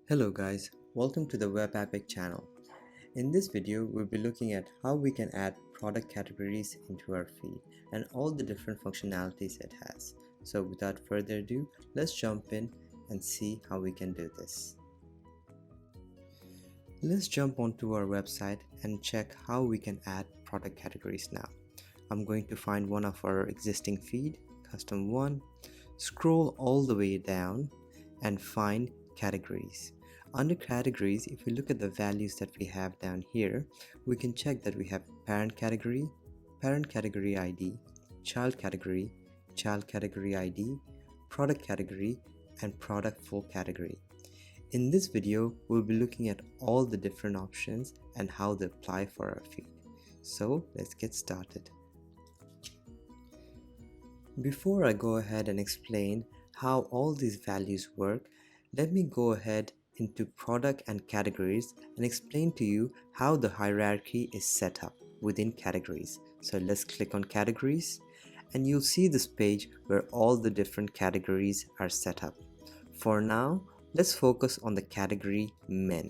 Hello guys, welcome to the Web Epic channel. In this video, we'll be looking at how we can add product categories into our feed and all the different functionalities it has. So without further ado, let's jump in and see how we can do this. Let's jump onto our website and check how we can add product categories now. I'm going to find one of our existing feed, custom one, scroll all the way down and find categories. Under categories, if we look at the values that we have down here, we can check that we have parent category ID, child category ID, product category, and product full category. In this video, we'll be looking at all the different options and how they apply for our feed. So let's get started. Before I go ahead and explain how all these values work, let me go ahead into product and categories and explain to you how the hierarchy is set up within categories. So let's click on categories and you'll see this page where all the different categories are set up. For now, let's focus on the category men.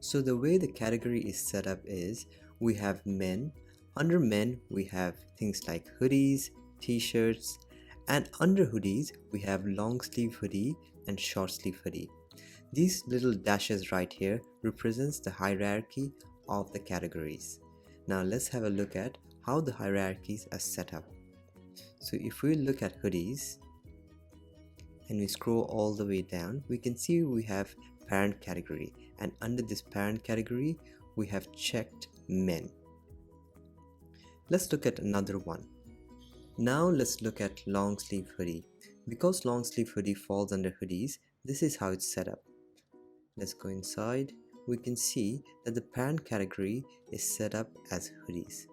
So the way the category is set up is we have men. Under men, we have things like hoodies, t-shirts, and under hoodies, we have long sleeve hoodie and short sleeve hoodie. These little dashes right here represents the hierarchy of the categories. Now let's have a look at how the hierarchies are set up. So if we look at hoodies and we scroll all the way down, we can see we have parent category, and under this parent category, we have checked men. Let's look at another one. Now let's look at long sleeve hoodie. Because long sleeve hoodie falls under hoodies, this is how it's set up. Let's go inside. We can see that the parent category is set up as hoodies.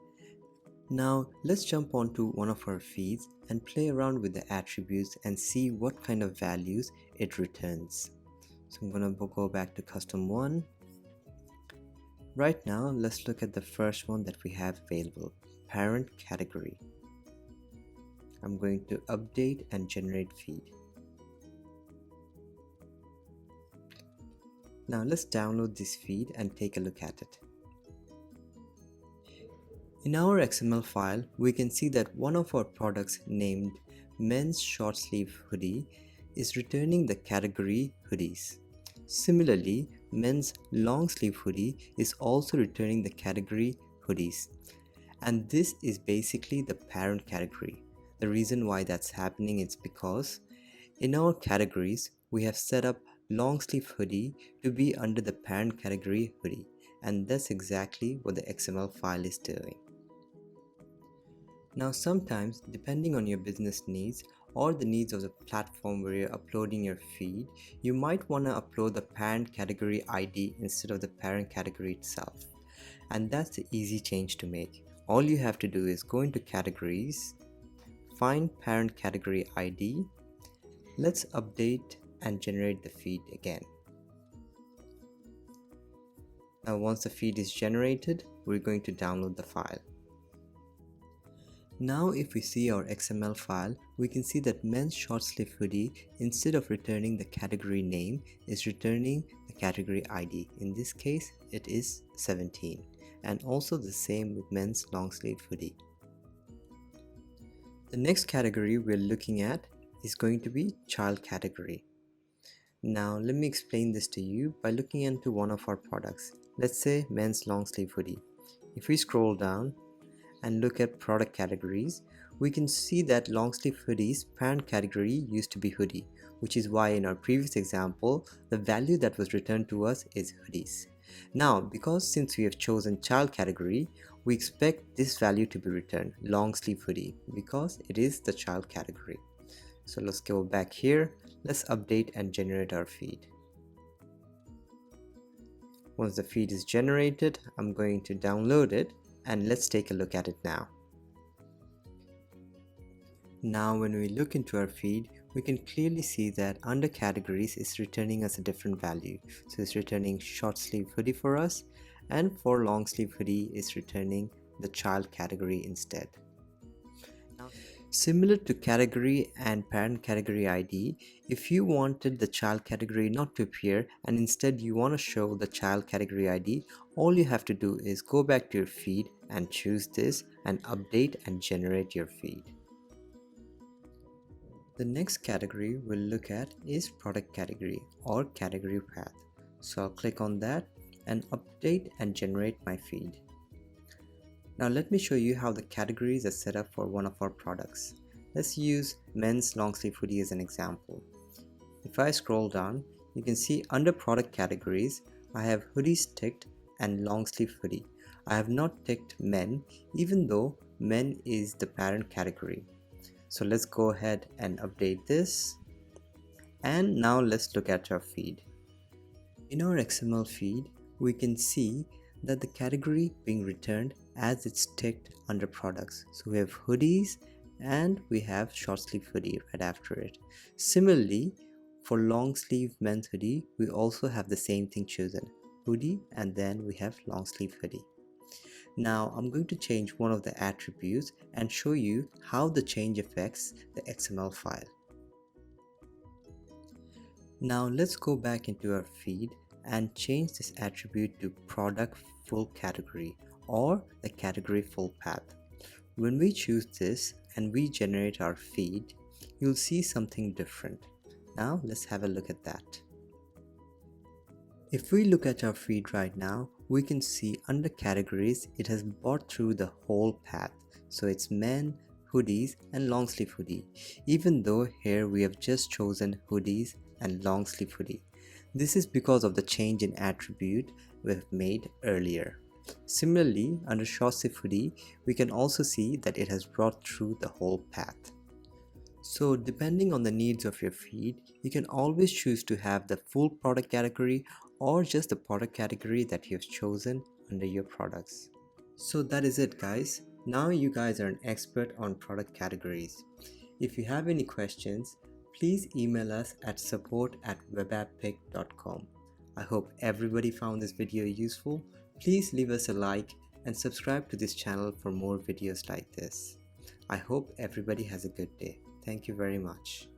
Now let's jump onto one of our feeds and play around with the attributes and see what kind of values it returns. So I'm gonna go back to custom one. Right now, let's look at the first one that we have available, parent category. I'm going to update and generate feed. Now let's download this feed and take a look at it. In our XML file, we can see that one of our products named men's short sleeve hoodie is returning the category hoodies. Similarly, men's long sleeve hoodie is also returning the category hoodies. And this is basically the parent category. The reason why that's happening is because in our categories, we have set up long sleeve hoodie to be under the parent category hoodie, and that's exactly what the XML file is doing. Now sometimes, depending on your business needs or the needs of the platform where you're uploading your feed, you might want to upload the parent category ID instead of the parent category itself. And that's the easy change to make. All you have to do is go into categories, find parent category ID. Let's update and generate the feed again. Now once the feed is generated, we're going to download the file. Now if we see our XML file, we can see that men's short sleeve hoodie, instead of returning the category name, is returning the category ID. In this case, it is 17. And also the same with men's long sleeve hoodie. The next category we're looking at is going to be child category. Now let me explain this to you by looking into one of our products. Let's say men's long sleeve hoodie. If we scroll down and look at product categories, we can see that long sleeve hoodies parent category used to be hoodie, which is why in our previous example, the value that was returned to us is hoodies. Now, because since we have chosen child category, we expect this value to be returned, long sleeve hoodie, because it is the child category. So let's go back here, let's update and generate our feed. Once the feed is generated, I'm going to download it and let's take a look at it now. Now when we look into our feed, we can clearly see that under categories it's returning us a different value. So it's returning short sleeve hoodie for us, and for long sleeve hoodie it's returning the child category instead. Similar to category and parent category ID, if you wanted the child category not to appear and instead you want to show the child category ID, all you have to do is go back to your feed and choose this and update and generate your feed. The next category we'll look at is product category or category path. So I'll click on that and update and generate my feed. Now let me show you how the categories are set up for one of our products. Let's use men's long sleeve hoodie as an example. If I scroll down, you can see under product categories, I have hoodies ticked and long sleeve hoodie. I have not ticked men, even though men is the parent category. So let's go ahead and update this. And now let's look at our feed. In our XML feed, we can see that the category being returned as it's ticked under products. So we have hoodies and we have short sleeve hoodie right after it. Similarly, for long sleeve men's hoodie, we also have the same thing chosen, hoodie, and then we have long sleeve hoodie. Now I'm going to change one of the attributes and show you how the change affects the XML file. Now let's go back into our feed and change this attribute to product full category or the category full path. When we choose this and we generate our feed, you'll see something different. Now let's have a look at that. If we look at our feed right now, we can see under categories it has brought through the whole path. So it's men, hoodies and long sleeve hoodie, even though here we have just chosen hoodies and long sleeve hoodie. This is because of the change in attribute we've made earlier. Similarly, under short sleeve hoodie, we can also see that it has brought through the whole path. So depending on the needs of your feed, you can always choose to have the full product category or just the product category that you've chosen under your products. So that is it, guys. Now you guys are an expert on product categories. If you have any questions, please email us at support@webapppick.com. I hope everybody found this video useful. Please leave us a like and subscribe to this channel for more videos like this. I hope everybody has a good day. Thank you very much.